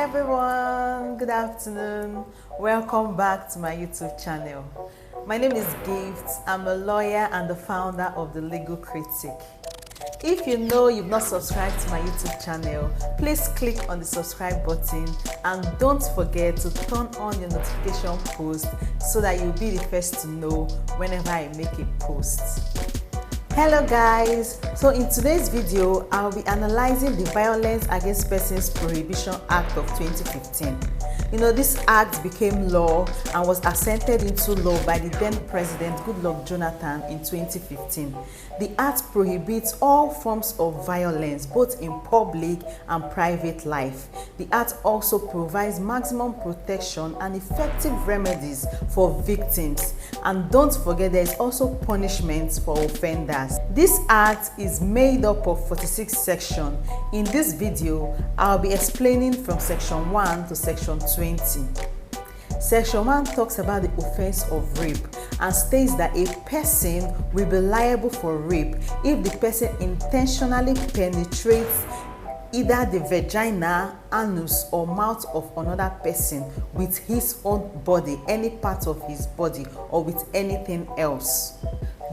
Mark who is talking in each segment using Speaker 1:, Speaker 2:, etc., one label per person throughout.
Speaker 1: everyone, good afternoon. Welcome back to my YouTube channel. My name is Gift. I'm a lawyer and the founder of The Legal Critic. If you know you've not subscribed to my YouTube channel, please click on the subscribe button and don't forget to turn on your notification post so that you'll be the first to know whenever I make a post. Hello guys, so in today's video I'll be analyzing the Violence Against Persons Prohibition Act of 2015. You know, this act became law and was assented into law by the then President Goodluck Jonathan in 2015. The act prohibits all forms of violence, both in public and private life. The act also provides maximum protection and effective remedies for victims. And don't forget, there is also punishment for offenders. This act is made up of 46 sections. In this video, I'll be explaining from section 1 to section 20. Section 1 talks about the offense of rape and states that a person will be liable for rape if the person intentionally penetrates either the vagina, anus, or mouth of another person with his own body, any part of his body, or with anything else.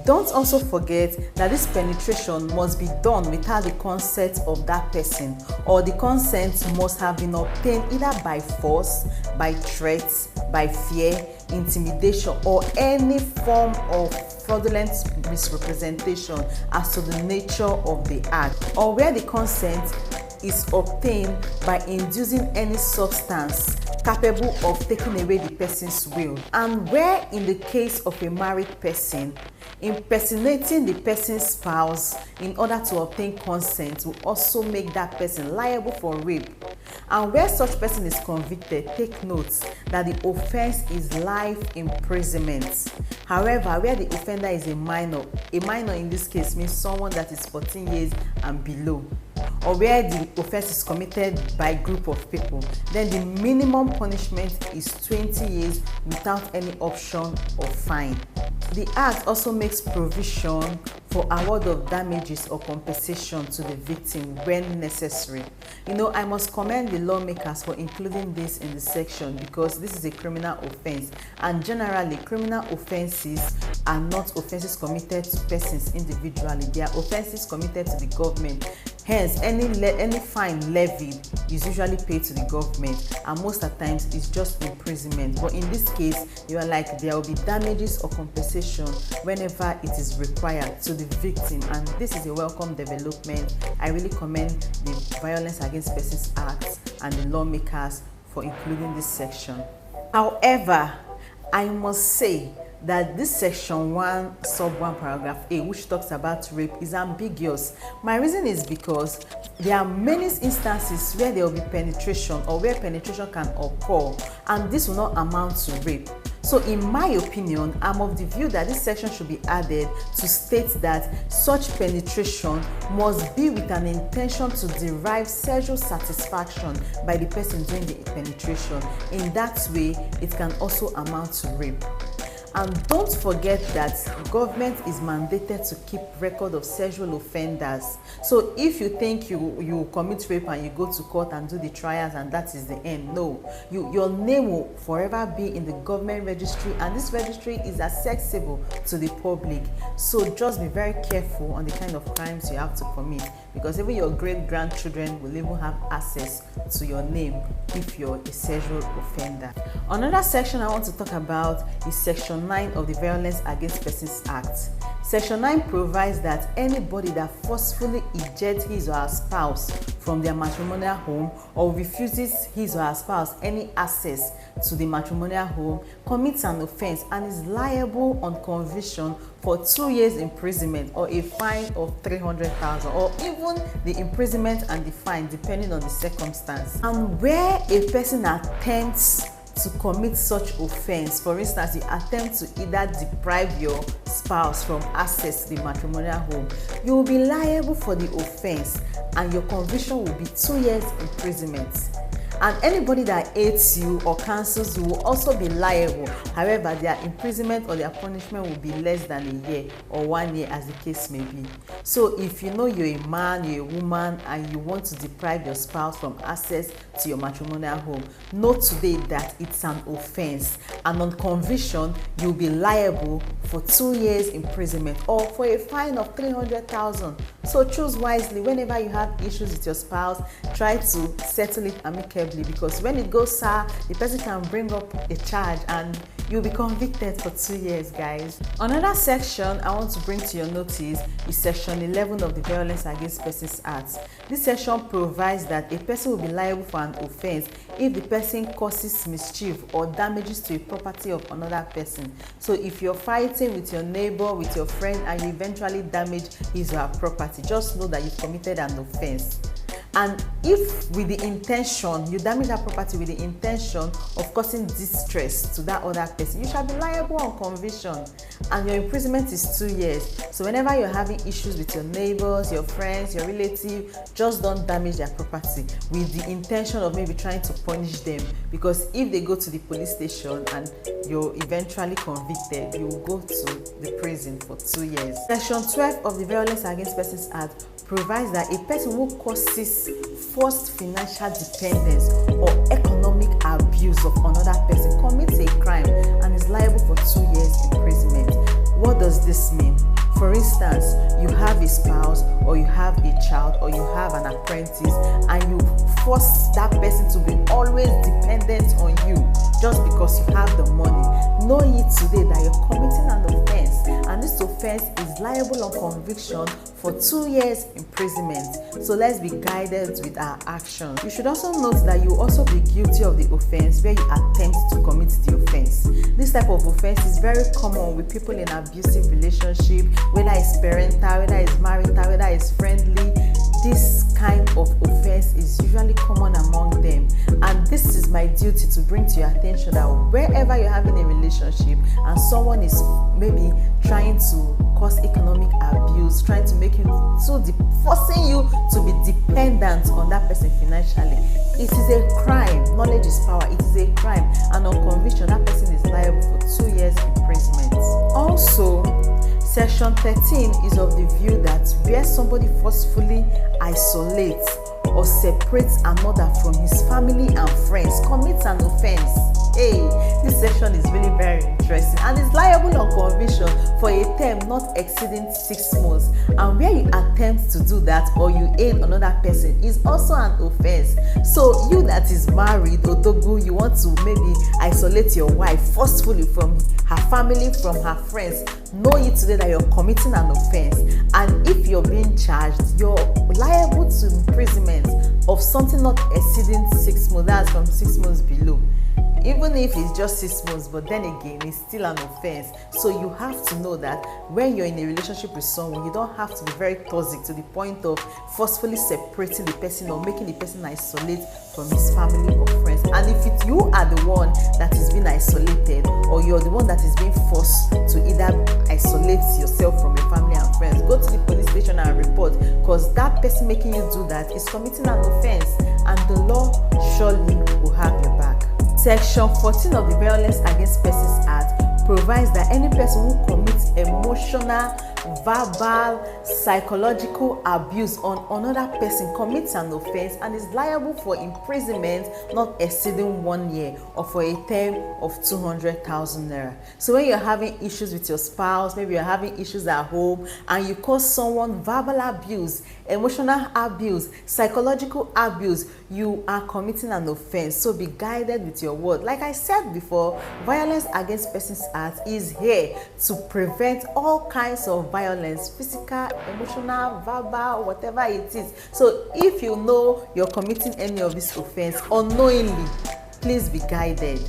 Speaker 1: Don't also forget that this penetration must be done without the consent of that person, or the consent must have been obtained either by force, by threats, by fear, intimidation, or any form of fraudulent misrepresentation as to the nature of the act, or where the consent is obtained by inducing any substance capable of taking away the person's will, and where in the case of a married person, impersonating the person's spouse in order to obtain consent will also make that person liable for rape. And where such person is convicted, take note that the offense is life imprisonment. However, where the offender is a minor in this case means someone that is 14 years and below, or where the offense is committed by a group of people, then the minimum punishment is 20 years without any option of fine. The Act also makes provision for award of damages or compensation to the victim when necessary. You know, I must commend the lawmakers for including this in the section because this is a criminal offense, and generally criminal offenses are not offenses committed to persons individually. They are offenses committed to the government. Hence, any fine levied is usually paid to the government, and most of the times it's just imprisonment. But in this case, you are like there will be damages or compensation whenever it is required to the victim, and this is a welcome development. I really commend the Violence Against Persons Act and the lawmakers for including this section. However, I must say that this section 1 sub 1 paragraph A, which talks about rape, is ambiguous. My reason is because there are many instances where there will be penetration or where penetration can occur, and this will not amount to rape. So in my opinion, I'm of the view that this section should be added to state that such penetration must be with an intention to derive sexual satisfaction by the person doing the penetration. In that way, it can also amount to rape. And don't forget that the government is mandated to keep record of sexual offenders. So if you think you commit rape and you go to court and do the trials and that is the end, no. Your name will forever be in the government registry, and this registry is accessible to the public. So just be very careful on the kind of crimes you have to commit, because even your great-grandchildren will even have access to your name if you're a sexual offender. Another section I want to talk about is section 9 of the Violence Against Persons Act. Section 9 provides that anybody that forcefully ejects his or her spouse from their matrimonial home or refuses his or her spouse any access to the matrimonial home commits an offense and is liable on conviction for 2 years imprisonment or a fine of 300,000, or even the imprisonment and the fine depending on the circumstance. And where a person attempts to commit such offense, for instance, you attempt to either deprive your spouse from access to the matrimonial home, you will be liable for the offense and your conviction will be 2 years imprisonment. And anybody that aids you or cancels you will also be liable. However, their imprisonment or their punishment will be less than a year or 1 year, as the case may be. So if you know you're a man, you're a woman, and you want to deprive your spouse from access to your matrimonial home. Note today that it's an offense, and on conviction you'll be liable for 2 years imprisonment or for a fine of 300,000. So choose wisely. Whenever you have issues with your spouse, try to settle it amicably, because when it goes sour, the person can bring up a charge and you'll be convicted for 2 years, guys. Another section I want to bring to your notice is section 11 of the Violence Against Persons Act. This section provides that a person will be liable for an offense if the person causes mischief or damages to a property of another person. So if you're fighting with your neighbor, with your friend, and you eventually damage his or her property, just know that you've committed an offense. And if with the intention, you damage that property with the intention of causing distress to that other person, you shall be liable on conviction, and your imprisonment is 2 years. So whenever you're having issues with your neighbors, your friends, your relatives, just don't damage their property with the intention of maybe trying to punish them, because if they go to the police station and you're eventually convicted, you will go to the prison for 2 years. Section 12 of the Violence Against Persons Act provides that a person who causes forced financial dependence or economic abuse of another person commits a crime and is liable for 2 years imprisonment. What does this mean? For instance, you have a spouse, or you have a child, or you have an apprentice, and you force that person to be always dependent on you just because you have the money. Know ye today that you're committing an offense, and this offense is liable on conviction for 2 years imprisonment. So let's be guided with our actions. You should also note that you will also be guilty of the offense where you attempt to commit the offense. This type of offense is very common with people in abusive relationship, whether it's parental, whether it's marital, whether it's friendly. This kind of offense is usually common among them, and this is my duty to bring to your attention that wherever you're having a relationship and someone is maybe trying to cause economic abuse, trying to make you forcing you to be dependent on that person financially, it is a crime. Knowledge is power. It is a crime, and on conviction that person is liable for 2 years imprisonment. Also, Section 13 is of the view that where somebody forcefully isolates or separates another from his family and friends commits an offense. Hey, this section is really very interesting and is liable on conviction for a term not exceeding 6 months. And where you attempt to do that or you aid another person is also an offense. So you that is married, Odogu, you want to maybe isolate your wife forcefully from her family, from her friends, know you today that you're committing an offense. And if you're being charged, you're liable to imprisonment of something not exceeding 6 months. That's from 6 months below. Even if it's just 6 months, but then again, it's still an offense. So you have to know that when you're in a relationship with someone, you don't have to be very toxic to the point of forcefully separating the person or making the person isolate from his family or friends. And if you are the one that is being isolated, or you're the one that is being forced to either isolate yourself from your family and friends, go to the police station and report, because that person making you do that is committing an offense, and the law surely will have your back. Section 14 of the Violence Against Persons Act provides that any person who commits emotional, verbal, psychological abuse on another person commits an offense and is liable for imprisonment not exceeding 1 year or for a term of 200,000 naira. So when you're having issues with your spouse, maybe you're having issues at home, and you cause someone verbal abuse, emotional abuse, psychological abuse, you are committing an offense. So be guided with your word. Like I said before, Violence Against Persons Act is here to prevent all kinds of violence, physical, emotional, verbal, whatever it is. So if you know you're committing any of this offense unknowingly, please be guided.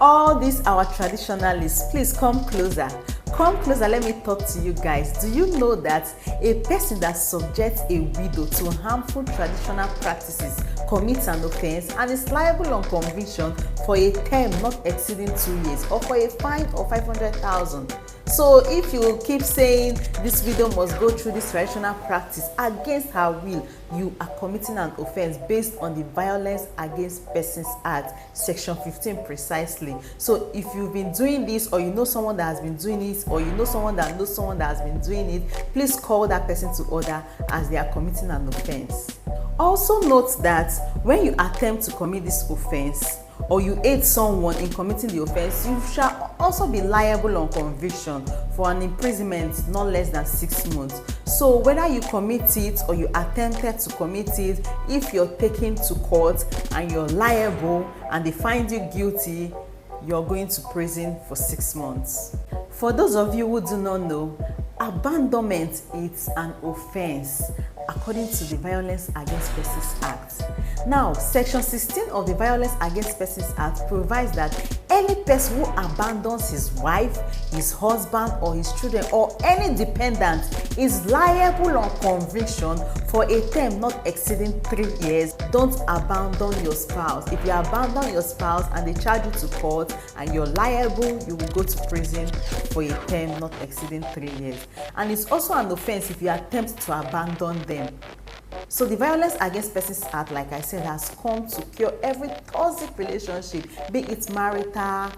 Speaker 1: All these our traditionalists, please come closer. Come closer, let me talk to you guys. Do you know that a person that subjects a widow to harmful traditional practices commits an offense and is liable on conviction for a term not exceeding 2 years or for a fine of 500,000? So if you keep saying this widow must go through this traditional practice against her will, you are committing an offense based on the Violence Against Persons Act, Section 15 precisely. So if you've been doing this, or you know someone that has been doing it, or you know someone that knows someone that has been doing it, please call that person to order as they are committing an offense. Also note that when you attempt to commit this offense or you aid someone in committing the offense, you shall also be liable on conviction for an imprisonment not less than 6 months. So whether you commit it or you attempted to commit it, if you're taken to court and you're liable and they find you guilty, you're going to prison for 6 months. For those of you who do not know, abandonment is an offense according to the Violence Against Persons Act. Now, Section 16 of the Violence Against Persons Act provides that any person who abandons his wife, his husband, or his children, or any dependent is liable on conviction for a term not exceeding 3 years. Don't abandon your spouse. If you abandon your spouse and they charge you to court and you're liable, you will go to prison for a term not exceeding 3 years. And it's also an offense if you attempt to abandon them. So the Violence Against Persons Act, like I said, has come to cure every toxic relationship, be it marital,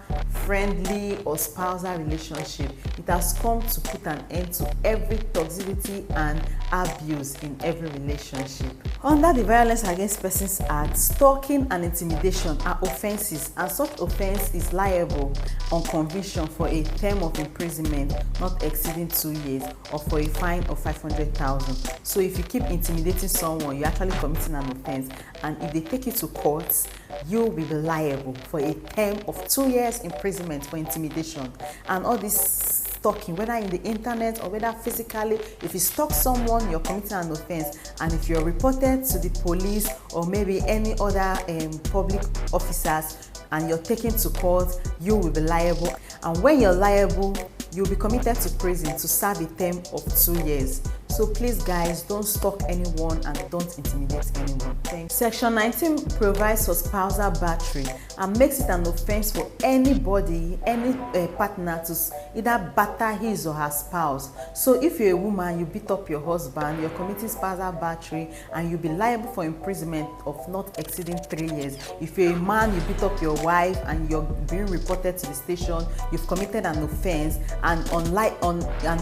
Speaker 1: friendly, or spousal relationship. It has come to put an end to every toxicity and abuse in every relationship. Under the Violence Against Persons Act, stalking and intimidation are offenses, and such offense is liable on conviction for a term of imprisonment not exceeding 2 years or for a fine of 500,000. So if you keep intimidating someone, you're actually committing an offense, and if they take you to court, you will be liable for a term of 2 years imprisonment for intimidation. And all this stalking, whether in the internet or whether physically, if you stalk someone, you're committing an offense. And if you're reported to the police or maybe any other public officers and you're taken to court, you will be liable. And when you're liable, you'll be committed to prison to serve a term of 2 years. So please guys, don't stalk anyone and don't intimidate anyone. Thanks. Section 19 provides for spousal battery and makes it an offense for anybody, any partner to either batter his or her spouse. So if you're a woman, you beat up your husband, you're committing spousal battery and you'll be liable for imprisonment of not exceeding 3 years. If you're a man, you beat up your wife and you're being reported to the station, you've committed an offense, and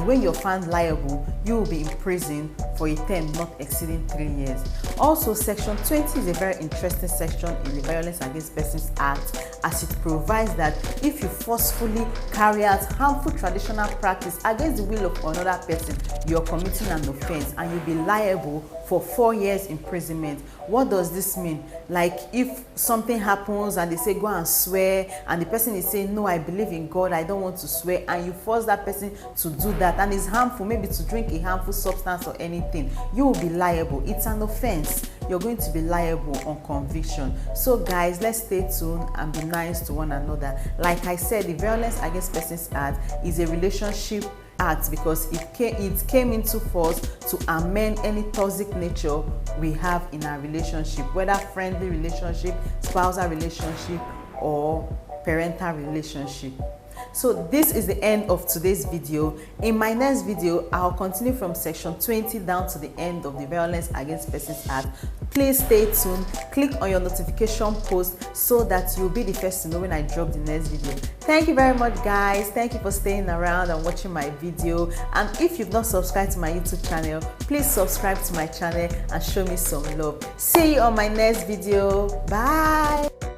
Speaker 1: when you're found liable, you will be in prison for a term not exceeding 3 years. Also, Section 20 is a very interesting section in the Violence Against Persons Act, as it provides that if you forcefully carry out harmful traditional practice against the will of another person, you're committing an offense and you'll be liable for 4 years imprisonment. What does this mean? Like if something happens and they say go and swear, and the person is saying no, I believe in God, I don't want to swear, and you force that person to do that and it's harmful, maybe to drink a harmful substance or anything, you will be liable. It's an offense. You're going to be liable on conviction. So guys, let's stay tuned and be nice to one another. Like I said, the Violence Against Persons Act is a relationship act because it came into force to amend any toxic nature we have in our relationship, whether friendly relationship, spousal relationship, or parental relationship. So this is the end of today's video. In my next video, I'll continue from section 20 down to the end of the Violence Against Persons Act. Please stay tuned, click on your notification post so that you'll be the first to know when I drop the next video. Thank you very much guys. Thank you for staying around and watching my video. And if you've not subscribed to my YouTube channel, please subscribe to my channel and show me some love. See you on my next video. Bye.